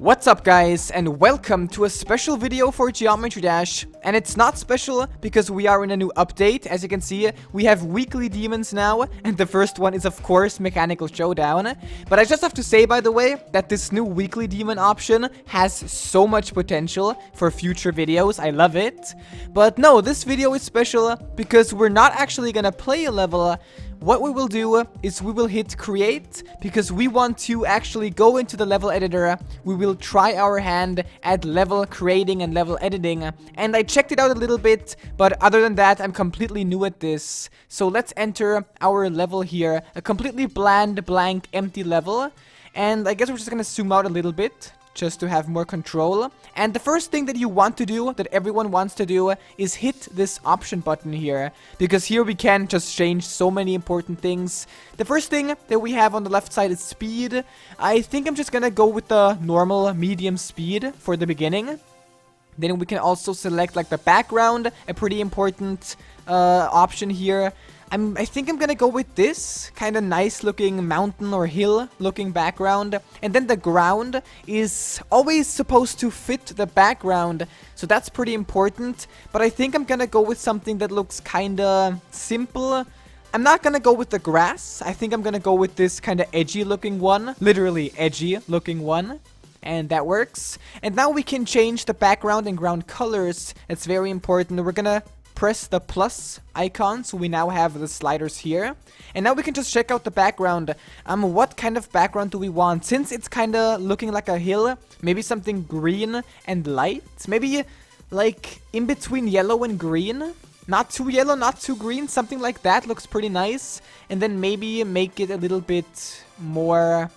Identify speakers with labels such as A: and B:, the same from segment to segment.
A: What's up guys, and welcome to a special video for Geometry Dash. And it's not special because we are in a new update. As you can see, we have weekly demons now, and the first one is of course Mechanical Showdown. But I just have to say, by the way, that this new weekly demon option has so much potential for future videos. I love it. But no, this video is special because we're not actually gonna play a level. What we will do is we will hit create because we want to actually go into the level editor. We will try our hand at level creating and level editing. And I checked it out a little bit, but other than that, I'm completely new at this. So let's enter our level here, a completely bland, blank, empty level. And I guess we're just gonna zoom out a little bit, just to have more control. And the first thing that you want to do, that everyone wants to do, is hit this option button here. Because here we can just change so many important things. The first thing that we have on the left side is speed. I think I'm just gonna go with the normal medium speed for the beginning. Then we can also select like the background, a pretty important option here. I think I'm gonna go with this kind of nice looking mountain or hill looking background. And then the ground is always supposed to fit the background, so that's pretty important. But I think I'm gonna go with something that looks kind of simple. I'm not gonna go with the grass. I think I'm gonna go with this kind of edgy looking one, literally edgy looking one. And that works. And now we can change the background and ground colors. It's very important. We're gonna press the plus icon, so we now have the sliders here. And now we can just check out the background. What kind of background do we want? Since it's kind of looking like a hill, maybe something green and light. Maybe like in between yellow and green. Not too yellow, not too green. Something like that looks pretty nice. And then maybe make it a little bit more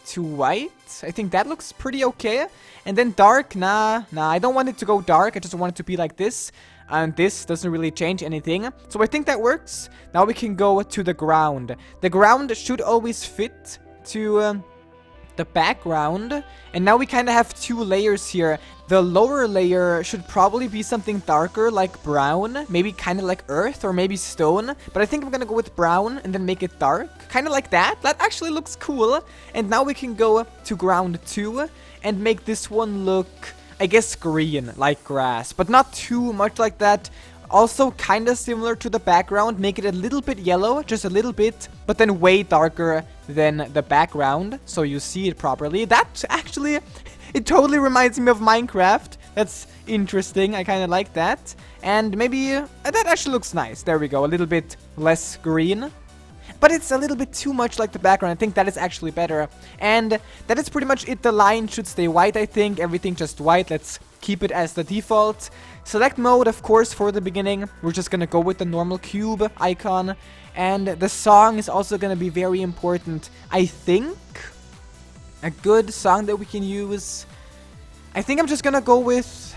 A: to white. I think that looks pretty okay. And then dark, nah, I don't want it to go dark. I just want it to be like this. And this doesn't really change anything. So I think that works. Now we can go to the ground. The ground should always fit to the background. And now we kind of have two layers here. The lower layer should probably be something darker, like brown. Maybe kind of like earth or maybe stone. But I think I'm gonna go with brown and then make it dark. Kind of like that. That actually looks cool. And now we can go to ground 2 and make this one look, I guess, green, like grass, but not too much like that. Also kind of similar to the background. Make it a little bit yellow, just a little bit, but then way darker than the background, so you see it properly. That actually, it totally reminds me of Minecraft. That's interesting. I kind of like that. And maybe that actually looks nice. There we go, a little bit less green. But it's a little bit too much like the background. I think that is actually better. And that is pretty much it. The line should stay white, I think. Everything just white. Let's keep it as the default. Select mode, of course, for the beginning. We're just gonna go with the normal cube icon. And the song is also gonna be very important. I think a good song that we can use, I think I'm just gonna go with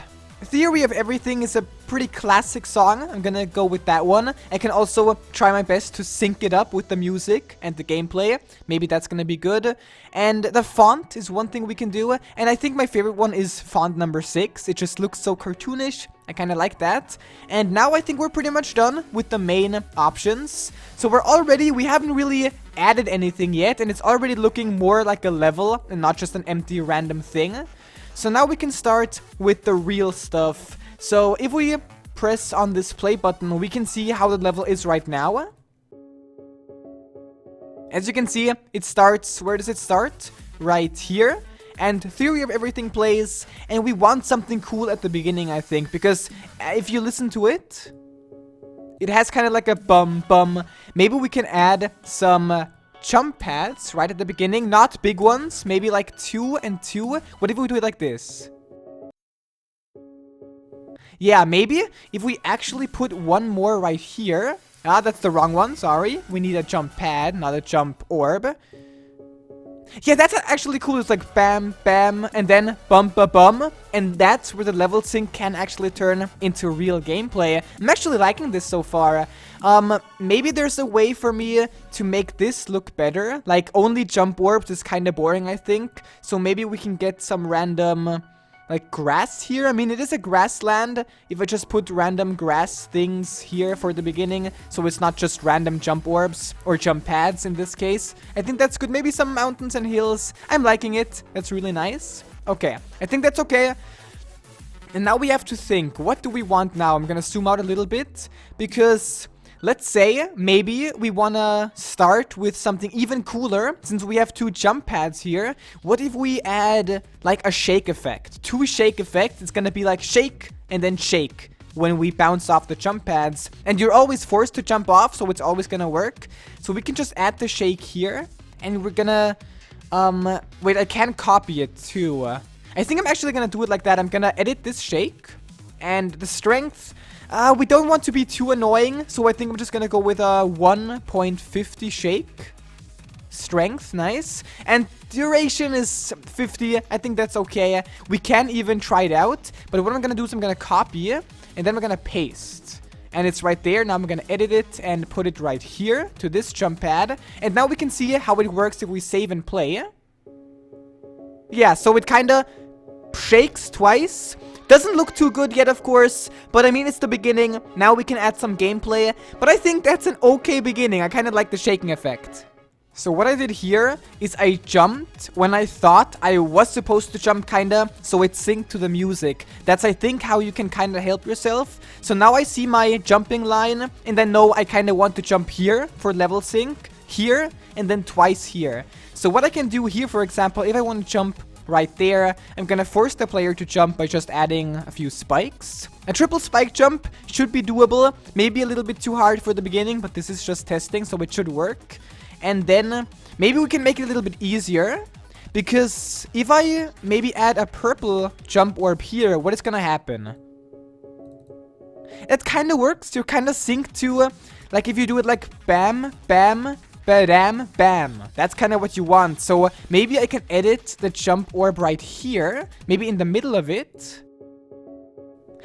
A: Theory of Everything. Is a pretty classic song. I'm gonna go with that one. I can also try my best to sync it up with the music and the gameplay. Maybe that's gonna be good. And the font is one thing we can do. And I think my favorite one is font number 6. It just looks so cartoonish. I kind of like that. And now I think we're pretty much done with the main options. So we haven't really added anything yet. And it's already looking more like a level and not just an empty random thing. So now we can start with the real stuff. So if we press on this play button, we can see how the level is right now. As you can see, it starts, where does it start? Right here. And Theory of Everything plays, and we want something cool at the beginning, I think, because if you listen to it, it has kind of like a bum bum. Maybe we can add some jump pads right at the beginning, not big ones, maybe like 2 and 2. What if we do it like this? Yeah, maybe if we actually put one more right here. Ah, that's the wrong one, sorry. We need a jump pad, not a jump orb. Yeah, that's actually cool. It's like bam, bam, and then bum, ba, bum. And that's where the level sync can actually turn into real gameplay. I'm actually liking this so far. Maybe there's a way for me to make this look better. Like, only jump orbs is kind of boring, I think. So maybe we can get some random like grass here. I mean, it is a grassland. If I just put random grass things here for the beginning, so it's not just random jump orbs or jump pads in this case, I think that's good. Maybe some mountains and hills. I'm liking it. That's really nice. Okay, I think that's okay. And now we have to think, what do we want now? I'm gonna zoom out a little bit, because let's say maybe we wanna start with something even cooler, since we have 2 jump pads here. What if we add like a shake effect? 2 shake effects, it's gonna be like shake and then shake when we bounce off the jump pads. And you're always forced to jump off, so it's always gonna work. So we can just add the shake here, and we're gonna, wait, I can copy it too. I think I'm actually gonna do it like that. I'm gonna edit this shake, and the strength, we don't want to be too annoying, so I think I'm just gonna go with a 1.50 shake. Strength, nice. And duration is 50, I think that's okay. We can even try it out, but what I'm gonna do is I'm gonna copy, and then we're gonna paste. And it's right there. Now I'm gonna edit it and put it right here to this jump pad. And now we can see how it works if we save and play. Yeah, so it kinda shakes twice. Doesn't look too good yet, of course, but I mean, it's the beginning. Now we can add some gameplay, but I think that's an okay beginning. I kind of like the shaking effect. So what I did here is I jumped when I thought I was supposed to jump, kinda, so it synced to the music. That's, I think, how you can kinda help yourself. So now I see my jumping line, and I know I kinda want to jump here for level sync, here, and then twice here. So what I can do here, for example, if I want to jump right there, I'm gonna force the player to jump by just adding a few spikes. A triple spike jump should be doable. Maybe a little bit too hard for the beginning, but this is just testing, so it should work. And then maybe we can make it a little bit easier, because if I maybe add a purple jump orb here, what is gonna happen? It kind of works. You're kind of synced to, like if you do it like bam, bam, bam, bam. That's kind of what you want. So maybe I can edit the jump orb right here, maybe in the middle of it.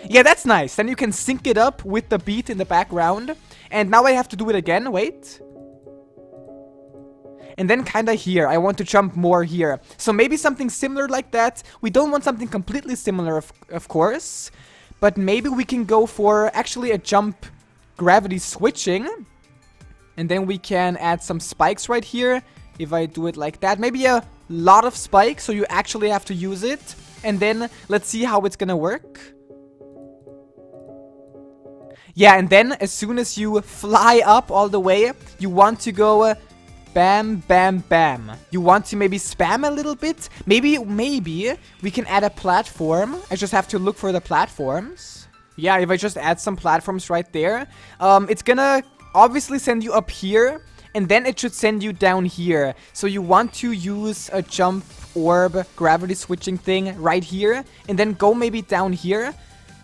A: Yeah, that's nice. Then you can sync it up with the beat in the background. And now I have to do it again. Wait. And then kinda here. I want to jump more here. So maybe something similar like that. We don't want something completely similar, of course. But maybe we can go for actually a jump gravity switching. And then we can add some spikes right here. If I do it like that. Maybe a lot of spikes, so you actually have to use it. And then let's see how it's gonna work. Yeah, and then as soon as you fly up all the way, you want to go bam, bam, bam. You want to maybe spam a little bit. Maybe we can add a platform. I just have to look for the platforms. Yeah, if I just add some platforms right there, it's gonna obviously send you up here, and then it should send you down here. So you want to use a jump orb gravity switching thing right here, and then go maybe down here.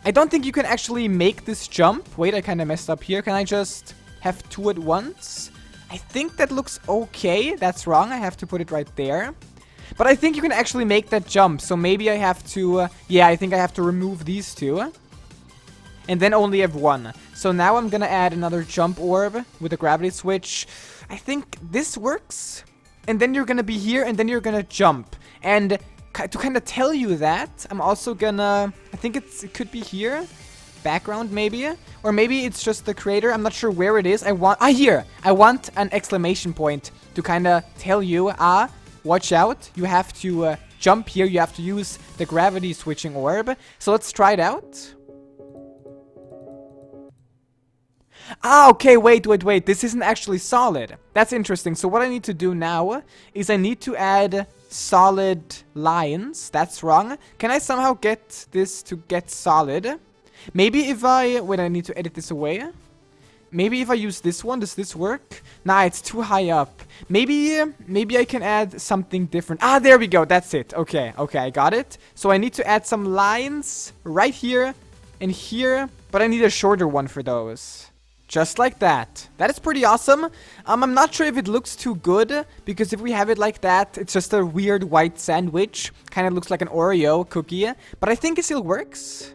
A: I don't think you can actually make this jump. Wait, I kind of messed up here. Can I just have 2 at once? I think that looks okay. That's wrong. I have to put it right there. But I think you can actually make that jump. So maybe I have to, yeah, I think I have to remove these 2. And then only have 1. So now I'm gonna add another jump orb with a gravity switch. I think this works. And then you're gonna be here, and then you're gonna jump. And to kind of tell you that, I'm also gonna, I think it could be here. Background maybe. Or maybe it's just the creator. I'm not sure where it is. Here. I want an exclamation point to kind of tell you, watch out. You have to jump here. You have to use the gravity switching orb. So let's try it out. Okay, wait. This isn't actually solid. That's interesting. So what I need to do now is I need to add solid lines. That's wrong. Can I somehow get this to get solid? Maybe if I... Wait, I need to edit this away. Maybe if I use this one, does this work? Nah, it's too high up. Maybe I can add something different. There we go. That's it. Okay, I got it. So I need to add some lines right here and here. But I need a shorter one for those. Just like that. That is pretty awesome. I'm not sure if it looks too good, because if we have it like that, it's just a weird white sandwich. Kind of looks like an Oreo cookie. But I think it still works.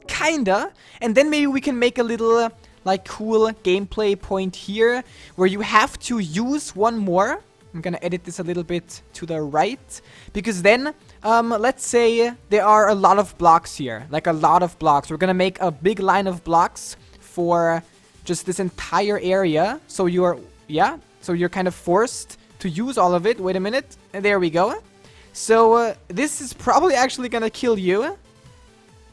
A: Kinda. And then maybe we can make a little, like, cool gameplay point here, where you have to use one more. I'm gonna edit this a little bit to the right, because then, let's say there are a lot of blocks here, like a lot of blocks. We're gonna make a big line of blocks for just this entire area. So you're kind of forced to use all of it. Wait a minute. And there we go. So this is probably actually gonna kill you.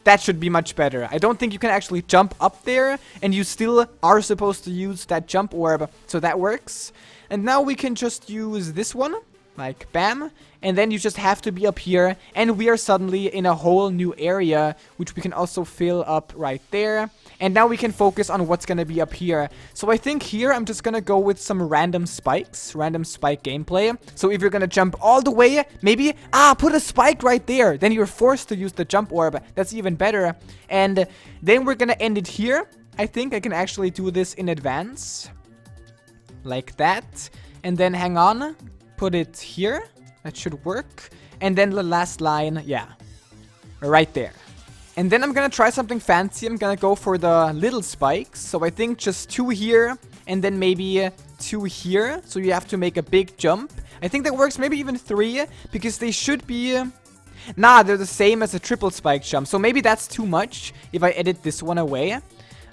A: That should be much better. I don't think you can actually jump up there, and you still are supposed to use that jump orb, so that works. And now we can just use this one, like bam, and then you just have to be up here, and we are suddenly in a whole new area, which we can also fill up right there. And now we can focus on what's gonna be up here. So I think here I'm just gonna go with some random spikes, random spike gameplay. So if you're gonna jump all the way, maybe, put a spike right there. Then you're forced to use the jump orb. That's even better. And then we're gonna end it here. I think I can actually do this in advance. Like that. And then hang on. Put it here. That should work. And then the last line, yeah. Right there. And then I'm gonna try something fancy. I'm gonna go for the little spikes. So I think just 2 here, and then maybe 2 here. So you have to make a big jump. I think that works, maybe even 3, because they should be... Nah, they're the same as a triple spike jump. So maybe that's too much if I edit this one away.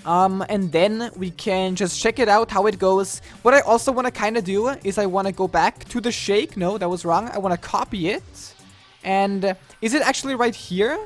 A: And then we can just check it out, how it goes. What I also want to kind of do is I want to go back to the shake. No, that was wrong. I want to copy it. And is it actually right here?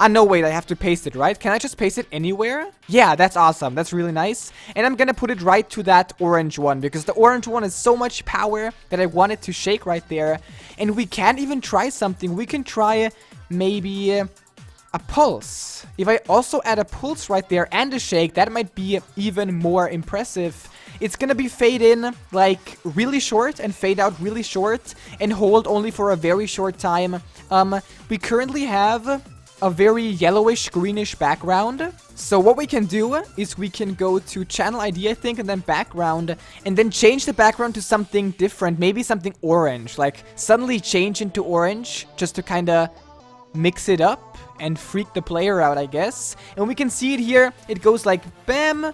A: No, wait, I have to paste it, right? Can I just paste it anywhere? Yeah, that's awesome. That's really nice. And I'm gonna put it right to that orange one, because the orange one has so much power that I want it to shake right there. And we can even try something. We can try maybe a pulse. If I also add a pulse right there and a shake, that might be even more impressive. It's gonna be fade in like really short and fade out really short and hold only for a very short time. We currently have a very yellowish greenish background. So what we can do is we can go to channel ID, I think, and then background, and then change the background to something different, maybe something orange, like suddenly change into orange just to kind of mix it up and freak the player out, I guess. And we can see it here. It goes like bam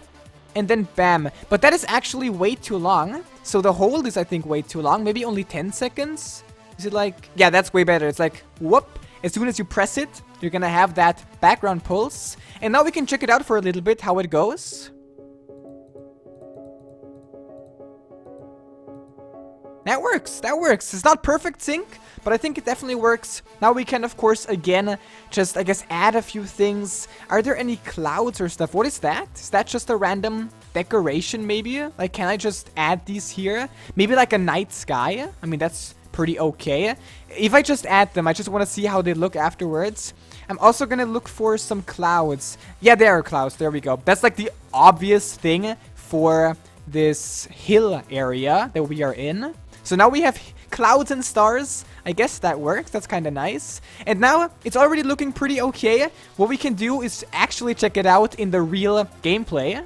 A: and then bam. But that is actually way too long. So the hold is, I think, way too long. Maybe only 10 seconds. Is it like... Yeah, that's way better. It's like whoop. As soon as you press it, you're gonna have that background pulse. And now we can check it out for a little bit, how it goes. That works, that works. It's not perfect sync, but I think it definitely works. Now we can, of course, again, just, I guess, add a few things. Are there any clouds or stuff? What is that? Is that just a random decoration, maybe? Like, can I just add these here? Maybe like a night sky? I mean, that's pretty okay. If I just add them, I just want to see how they look afterwards. I'm also gonna look for some clouds. Yeah, there are clouds. There we go. That's like the obvious thing for this hill area that we are in. So now we have clouds and stars. I guess that works. That's kind of nice. And now it's already looking pretty okay. What we can do is actually check it out in the real gameplay.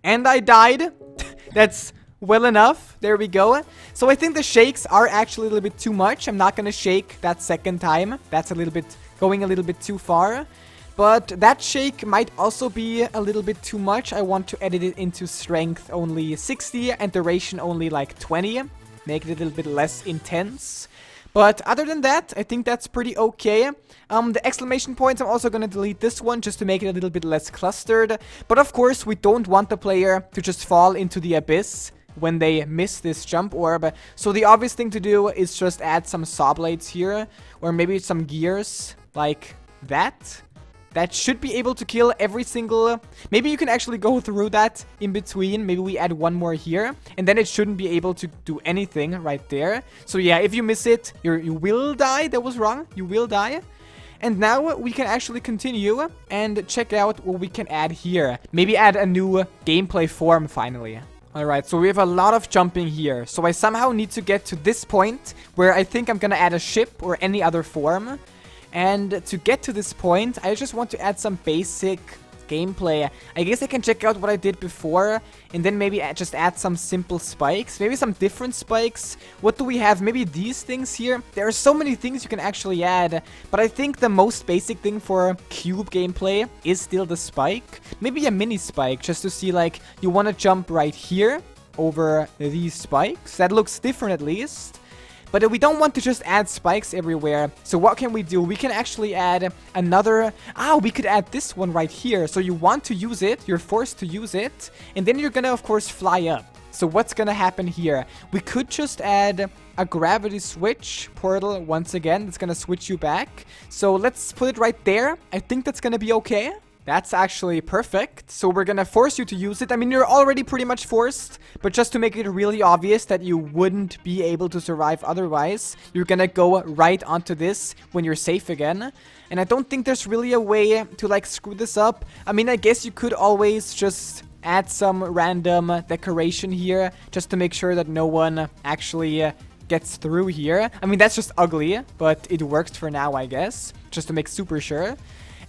A: And I died. That's well enough. There we go. So I think the shakes are actually a little bit too much. I'm not going to shake that second time. That's a little bit going a little bit too far. But that shake might also be a little bit too much. I want to edit it into strength only 60 and duration only like 20. Make it a little bit less intense. But other than that, I think that's pretty okay. The exclamation points, I'm also going to delete this one just to make it a little bit less clustered. But of course, we don't want the player to just fall into the abyss when they miss this jump orb. So the obvious thing to do is just add some saw blades here, or maybe some gears like that. That should be able to kill every single... Maybe you can actually go through that in between. Maybe we add one more here. And then it shouldn't be able to do anything right there. So yeah, if you miss it, you will die. That was wrong. You will die. And now we can actually continue and check out what we can add here. Maybe add a new gameplay form finally. Alright, so we have a lot of jumping here. So I somehow need to get to this point where I think I'm gonna add a ship or any other form. And to get to this point, I just want to add some basic gameplay. I guess I can check out what I did before and then maybe just add some simple spikes. Maybe some different spikes. What do we have? Maybe these things here. There are so many things you can actually add. But I think the most basic thing for cube gameplay is still the spike. Maybe a mini spike just to see like you want to jump right here over these spikes. That looks different at least. But we don't want to just add spikes everywhere. So what can we do? We can actually add another... we could add this one right here. So you want to use it, you're forced to use it, and then you're gonna, of course, fly up. So what's gonna happen here? We could just add a gravity switch portal once again. That's gonna switch you back. So let's put it right there. I think that's gonna be okay. That's actually perfect. So we're gonna force you to use it. I mean, you're already pretty much forced, but just to make it really obvious that you wouldn't be able to survive otherwise, you're gonna go right onto this when you're safe again. And I don't think there's really a way to, like, screw this up. I mean, I guess you could always just add some random decoration here just to make sure that no one actually gets through here. I mean, that's just ugly, but it works for now, I guess, just to make super sure.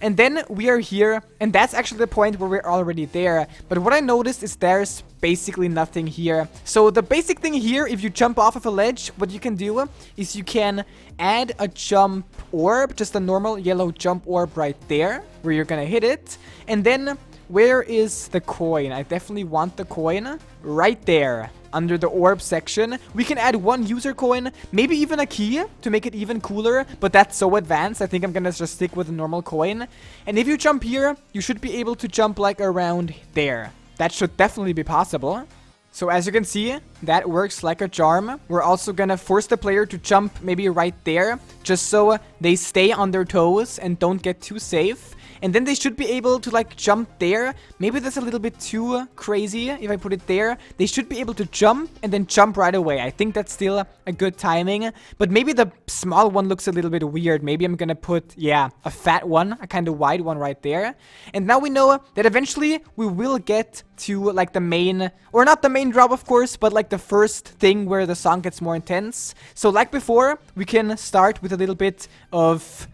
A: And then we are here, and that's actually the point where we're already there. But what I noticed is there's basically nothing here. So the basic thing here, if you jump off of a ledge, what you can do is you can add a jump orb, just a normal yellow jump orb right there, where you're gonna hit it. And then, where is the coin? I definitely want the coin right there. Under the orb section, we can add one user coin, maybe even a key to make it even cooler, but that's so advanced. I think I'm gonna just stick with a normal coin. And if you jump here, you should be able to jump like around there. That should definitely be possible. So as you can see, that works like a charm. We're also gonna force the player to jump maybe right there, just so they stay on their toes and don't get too safe. And then they should be able to, like, jump there. Maybe that's a little bit too crazy if I put it there. They should be able to jump and then jump right away. I think that's still a good timing. But maybe the small one looks a little bit weird. Maybe I'm gonna put, yeah, a fat one, a kind of wide one right there. And now we know that eventually we will get to, like, the main, or not the main drop, of course, but, like, the first thing where the song gets more intense. So like before, we can start with a little bit of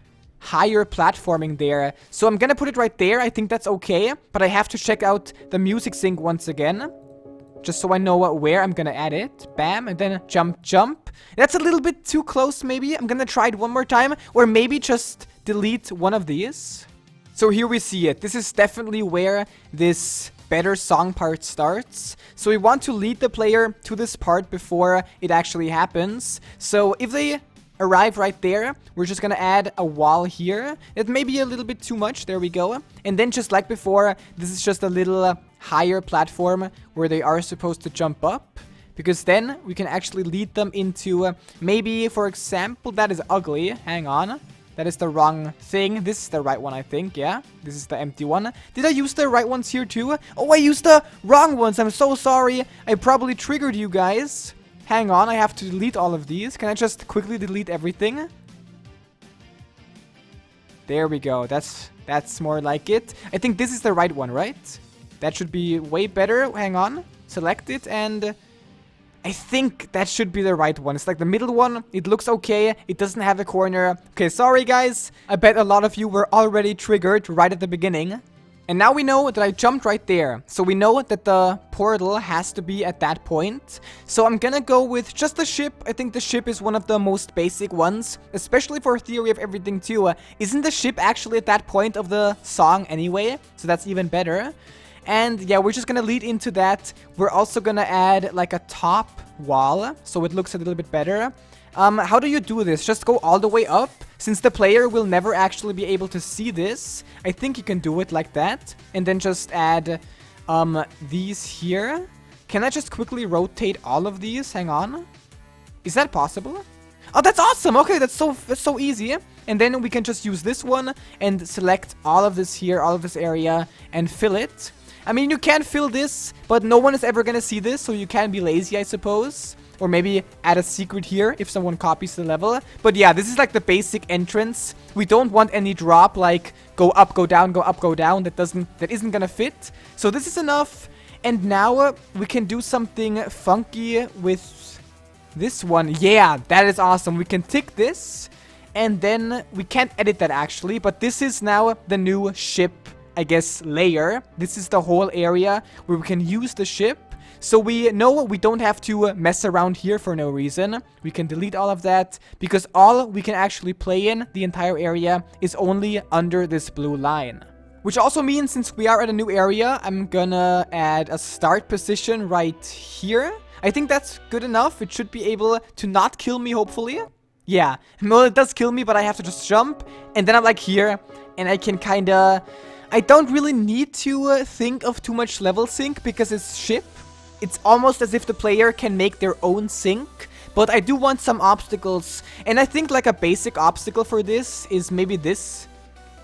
A: higher platforming there. So I'm gonna put it right there. I think that's okay, but I have to check out the music sync once again, just so I know where I'm gonna add it. Bam, and then jump, jump. That's a little bit too close, maybe. I'm gonna try it one more time, or maybe just delete one of these. So here we see it. This is definitely where this better song part starts. So we want to lead the player to this part before it actually happens. So if they arrive right there, we're just gonna add a wall here. It may be a little bit too much. There we go. And then just like before, this is just a little higher platform where they are supposed to jump up, because then we can actually lead them into maybe, for example, that is ugly. Hang on. That is the wrong thing. This is the right one, I think. Yeah, this is the empty one. Did I use the right ones here too? Oh, I used the wrong ones. I'm so sorry. I probably triggered you guys. Hang on, I have to delete all of these. Can I just quickly delete everything? There we go. That's more like it. I think this is the right one, right? That should be way better. Hang on. Select it, and I think that should be the right one. It's like the middle one. It looks okay. It doesn't have a corner. Okay, sorry guys. I bet a lot of you were already triggered right at the beginning. And now we know that I jumped right there. So we know that the portal has to be at that point. So I'm gonna go with just the ship. I think the ship is one of the most basic ones, especially for Theory of Everything too. Isn't the ship actually at that point of the song anyway? So that's even better. And yeah, we're just gonna lead into that. We're also gonna add like a top wall, so it looks a little bit better. How do you do this? Just go all the way up? Since the player will never actually be able to see this, I think you can do it like that. And then just add these here. Can I just quickly rotate all of these? Hang on. Is that possible? Oh, that's awesome! Okay, that's so easy. And then we can just use this one and select all of this here, all of this area, and fill it. I mean, you can fill this, but no one is ever gonna see this, so you can be lazy, I suppose. Or maybe add a secret here if someone copies the level. But yeah, this is like the basic entrance. We don't want any drop, like go up, go down, go up, go down. That isn't gonna fit. So this is enough. And now we can do something funky with this one. Yeah, that is awesome. We can tick this. And then we can't edit that actually. But this is now the new ship, I guess, layer. This is the whole area where we can use the ship. So we know we don't have to mess around here for no reason. We can delete all of that because all we can actually play in the entire area is only under this blue line. Which also means since we are at a new area, I'm gonna add a start position right here. I think that's good enough. It should be able to not kill me, hopefully. Yeah, well, it does kill me, but I have to just jump. And then I'm like here, and I can kinda... I don't really need to think of too much level sync because it's ship. It's almost as if the player can make their own sync. But I do want some obstacles. And I think like a basic obstacle for this is maybe this.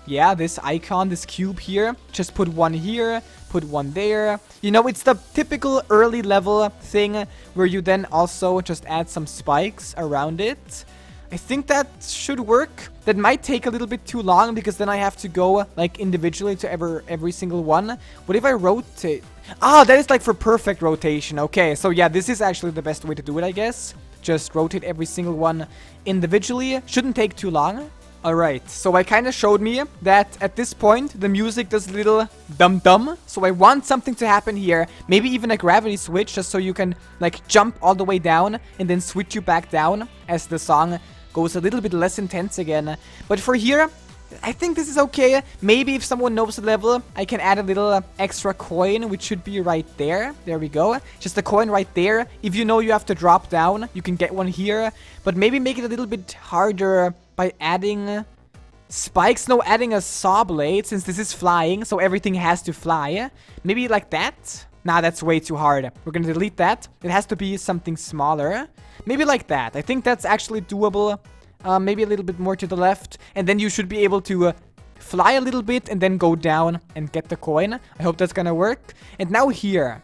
A: Yeah, this icon, this cube here. Just put one here, put one there. You know, it's the typical early level thing where you then also just add some spikes around it. I think that should work. That might take a little bit too long because then I have to go like individually to every single one. What if I rotate? Ah, that is like for perfect rotation. Okay, so yeah, this is actually the best way to do it, I guess. Just rotate every single one individually. Shouldn't take too long. Alright, so I kind of showed me that at this point, the music does a little dum-dum. So I want something to happen here. Maybe even a gravity switch, just so you can, like, jump all the way down and then switch you back down as the song goes a little bit less intense again. But for here, I think this is okay. Maybe if someone knows the level, I can add a little extra coin, which should be right there. There we go. Just a coin right there. If you know you have to drop down, you can get one here. But maybe make it a little bit harder by adding spikes. No, adding a saw blade, since this is flying, so everything has to fly. Maybe like that? Nah, that's way too hard. We're gonna delete that. It has to be something smaller. Maybe like that. I think that's actually doable. Maybe a little bit more to the left. And then you should be able to fly a little bit and then go down and get the coin. I hope that's gonna work. And now here.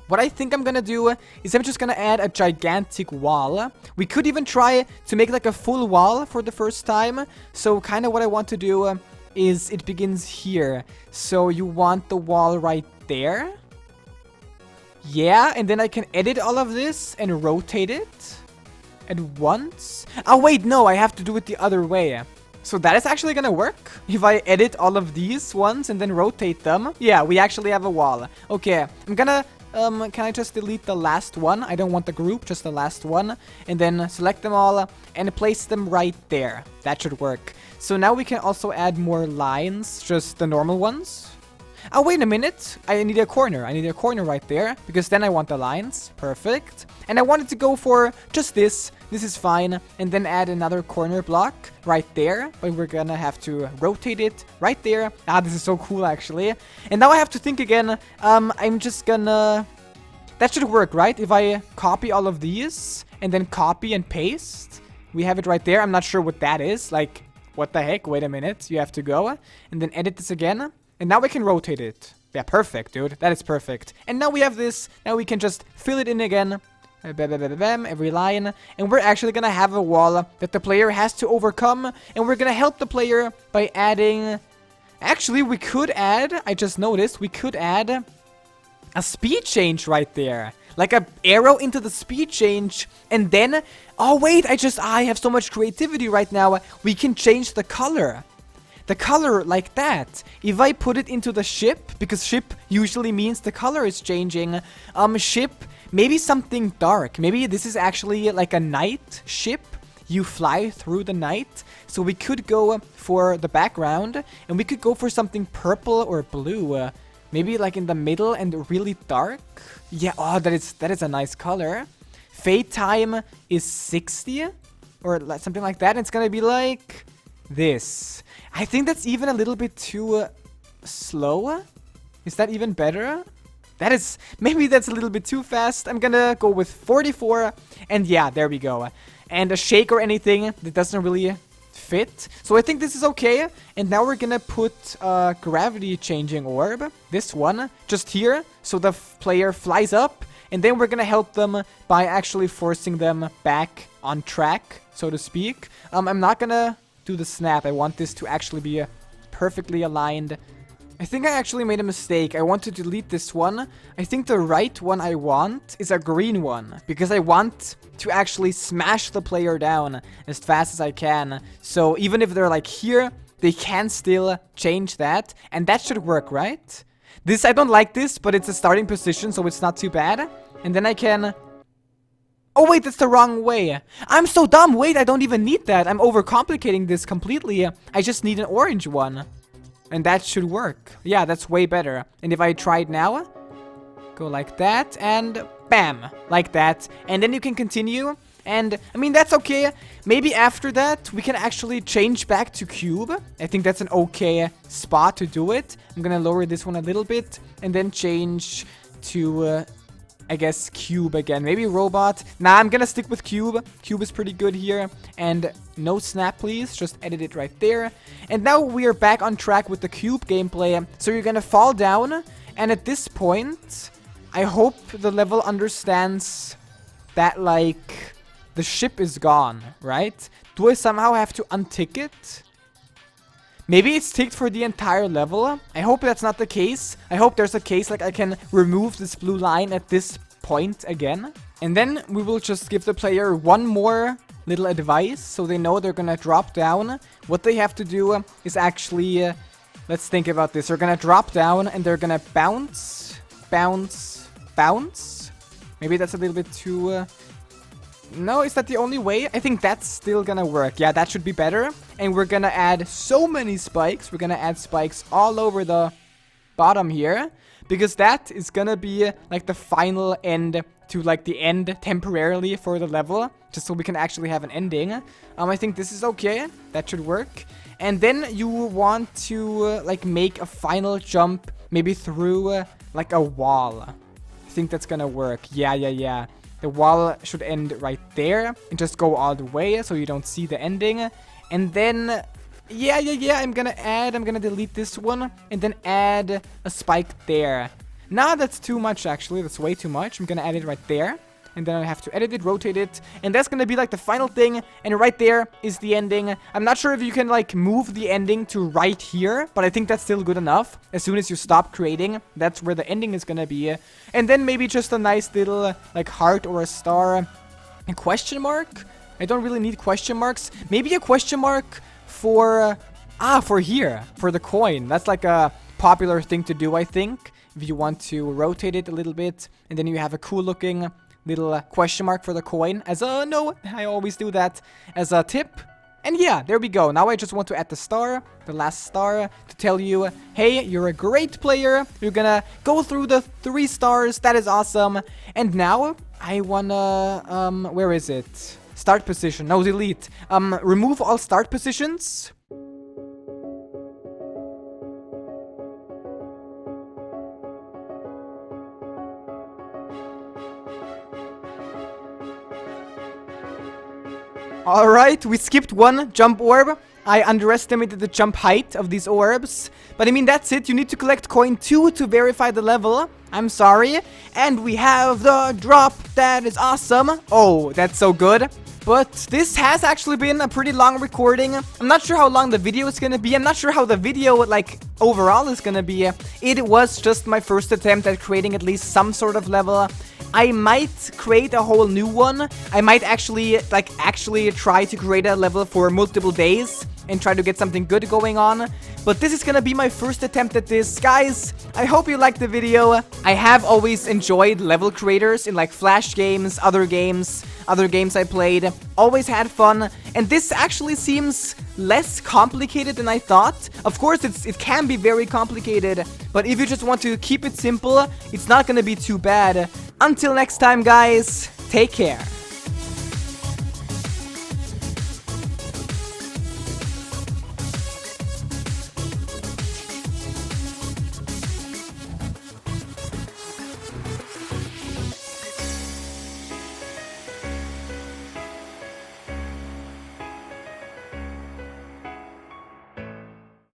A: What I think I'm gonna do is I'm just gonna add a gigantic wall. We could even try to make like a full wall for the first time. So kind of what I want to do is it begins here. So you want the wall right there. Yeah, and then I can edit all of this and rotate it at once. Oh wait, no, I have to do it the other way. So that is actually gonna work. If I edit all of these ones and then rotate them. Yeah, we actually have a wall. Okay, I'm gonna... can I just delete the last one? I don't want the group, just the last one. And then select them all and place them right there. That should work. So now we can also add more lines, just the normal ones. Oh, wait a minute. I need a corner. I need a corner right there because then I want the lines. Perfect. And I wanted to go for just this. This is fine. And then add another corner block right there. But we're gonna have to rotate it right there. Ah, this is so cool, actually. And now I have to think again. I'm just gonna... That should work, right? If I copy all of these and then copy and paste. We have it right there. I'm not sure what that is. Like, what the heck? Wait a minute. You have to go. And then edit this again. And now we can rotate it. Yeah, perfect, dude. That is perfect. And now we have this. Now we can just fill it in again. Every line. And we're actually gonna have a wall that the player has to overcome. And we're gonna help the player by adding... Actually, we could add... I just noticed. We could add a speed change right there. Like a arrow into the speed change. And then... Oh, wait. I have so much creativity right now. We can change the color. The color like that. If I put it into the ship, because ship usually means the color is changing. Ship, maybe something dark. Maybe this is actually like a night ship. You fly through the night. So we could go for the background. And we could go for something purple or blue. Maybe like in the middle and really dark. Yeah, oh, that is a nice color. Fade time is 60. Or something like that. And it's gonna be like this. I think that's even a little bit too slow. Is that even better? That is... Maybe that's a little bit too fast. I'm gonna go with 44. And yeah, there we go. And a shake or anything that doesn't really fit. So I think this is okay. And now we're gonna put a gravity changing orb. This one. Just here. So the player flies up. And then we're gonna help them by actually forcing them back on track, so to speak. I'm not gonna... do the snap. I want this to actually be perfectly aligned. I think I actually made a mistake. I want to delete this one. I think the right one I want is a green one because I want to actually smash the player down as fast as I can. So even if they're like here, they can still change that, and that should work, right? This, I don't like this, but it's a starting position, so it's not too bad. And then I can... Oh, wait, that's the wrong way. I'm so dumb. Wait, I don't even need that. I'm overcomplicating this completely. I just need an orange one. And that should work. Yeah, that's way better. And if I try it now, go like that, and bam, like that. And then you can continue. And, I mean, that's okay. Maybe after that, we can actually change back to cube. I think that's an okay spot to do it. I'm gonna lower this one a little bit, and then change to, I guess, cube again. Maybe robot. Nah, I'm gonna stick with cube. Cube is pretty good here. And no snap, please. Just edit it right there. And now we are back on track with the cube gameplay. So you're gonna fall down. And at this point, I hope the level understands that, like, the ship is gone, right? Do I somehow have to untick it? Maybe it's ticked for the entire level. I hope that's not the case. I hope there's a case like I can remove this blue line at this point again. And then we will just give the player one more little advice so they know they're gonna drop down. What they have to do is actually, let's think about this. They're gonna drop down and they're gonna bounce, bounce, bounce. Maybe that's a little bit too... No, is that the only way? I think that's still gonna work. Yeah, that should be better. And we're gonna add so many spikes. We're gonna add spikes all over the bottom here. Because that is gonna be like the final end to like the end temporarily for the level. Just so we can actually have an ending. I think this is okay. That should work. And then you want to like make a final jump. Maybe through like a wall. I think that's gonna work. Yeah. The wall should end right there and just go all the way so you don't see the ending. And then, yeah, I'm gonna delete this one and then add a spike there. Nah, that's too much actually, that's way too much. I'm gonna add it right there. And then I have to edit it, rotate it, and that's gonna be like the final thing, and right there is the ending. I'm not sure if you can like move the ending to right here, but I think that's still good enough. As soon as you stop creating, that's where the ending is gonna be. And then maybe just a nice little like heart or a star. A question mark? I don't really need question marks. Maybe a question mark for, for here, for the coin. That's like a popular thing to do, I think. If you want to rotate it a little bit, and then you have a cool looking little question mark for the coin as a, no, I always do that as a tip. And yeah, there we go. Now I just want to add the star, the last star, to tell you, hey, you're a great player. You're gonna go through the 3 stars. That is awesome. And now I wanna, where is it? Start position. No, delete. Remove all start positions. Alright, we skipped one jump orb. I underestimated the jump height of these orbs. But I mean, that's it. You need to collect coin 2 to verify the level. I'm sorry. And we have the drop. That is awesome. Oh, that's so good. But this has actually been a pretty long recording. I'm not sure how long the video is gonna be. I'm not sure how the video, like, overall is gonna be. It was just my first attempt at creating at least some sort of level. I might create a whole new one. I might actually try to create a level for multiple days and try to get something good going on. But this is gonna be my first attempt at this. Guys, I hope you liked the video. I have always enjoyed level creators in like Flash games, other games I played. Always had fun. And this actually seems less complicated than I thought. Of course, it can be very complicated. But if you just want to keep it simple, it's not gonna be too bad. Until next time, guys, take care.